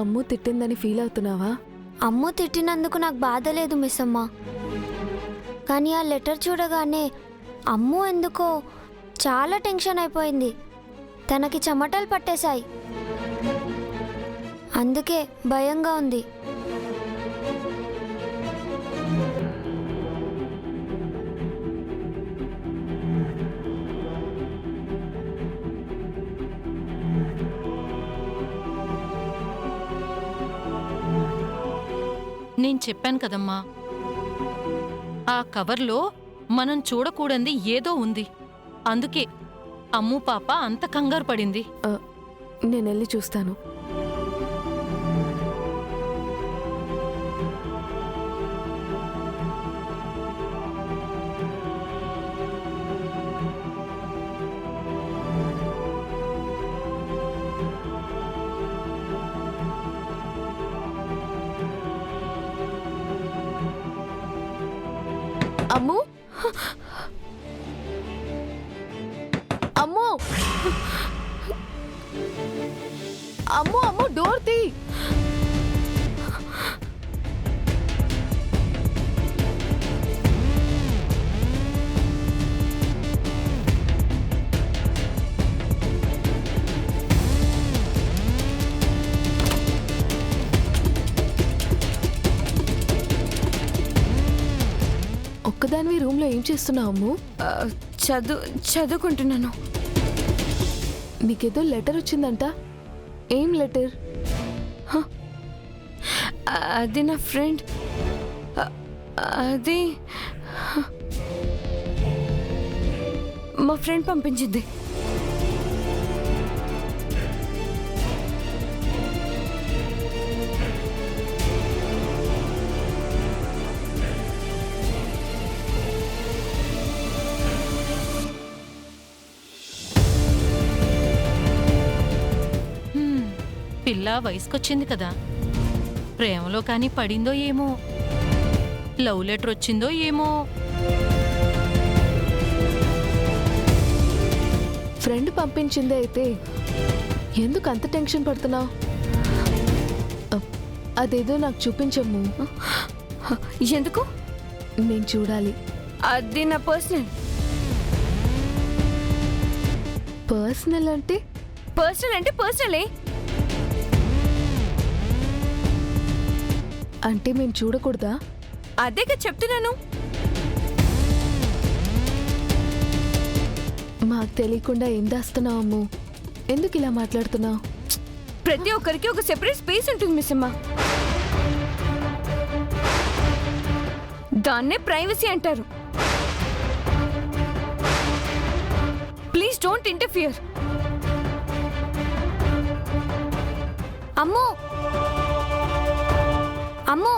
అమ్ము తిట్టిందని feel అవుతున్నావా? అమ్ము తిట్టినందుకు నాకు బాధ లేదు మిస్ అమ్మ. కానీ ఆ లెటర్ చూడగానే అమ్ము ఎందుకో చాలా టెన్షన్ అయిపోయింది. తనకి చెమటలు పట్టేశాయి. అందుకే భయంగా ఉంది. నేను చెప్పాను కదమ్మా, ఆ కవర్లో మనం చూడకూడంది ఏదో ఉంది. అందుకే అమ్ము పాప అంత కంగారు పడింది. నేను వెళ్ళి చూస్తాను. అమ్ము, అమ్ము, అమ్ము, అమ్ము, డోర్ తీ. ఒక్కదానివి రూమ్లో ఏం చేస్తున్నావు అమ్ము? చదువుకుంటున్నాను. నీకేదో లెటర్ వచ్చిందంట. ఏం లెటర్? అది నా ఫ్రెండ్, అది మా ఫ్రెండ్ పంపించింది. పిల్ల వయసుకొచ్చింది కదా, ప్రేమలో కానీ పడిందో ఏమో, లవ్ లెటర్ వచ్చిందో ఏమో. ఫ్రెండ్ పంపించిందే అయితే ఎందుకు అంత టెన్షన్ పడుతున్నావు? అదేదో నాకు చూపించమ్ము. ఎందుకు? నేను చూడాలి. అది నా పర్సనల్. పర్సనల్ అంటే? పర్సనల్ అంటే పర్సనలే. అంటే మేము చూడకూడదా? అదేగా చెప్తున్నాను. మాకు తెలియకుండా ఏం దాస్తున్నావు అమ్ము? ఎందుకు ఇలా మాట్లాడుతున్నావు? ప్రతి ఒక్కరికి ఒక సెపరేట్ స్పేస్ ఉంటుంది మిస్ అమ్మ. దాన్నే ప్రైవసీ అంటారు. Please don't interfere. Ammu, Ammu,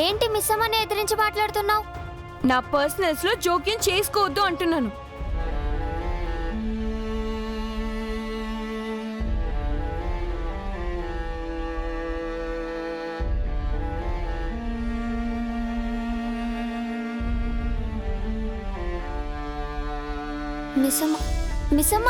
ఏంటి మిస్ అమ్మని ఎదిరించి మాట్లాడుతున్నావు? నా పర్సనల్స్ లో జోక్యం చేసుకోవద్దు అంటున్నాను. మిస్ అమ్మ, మిస్ అమ్మ.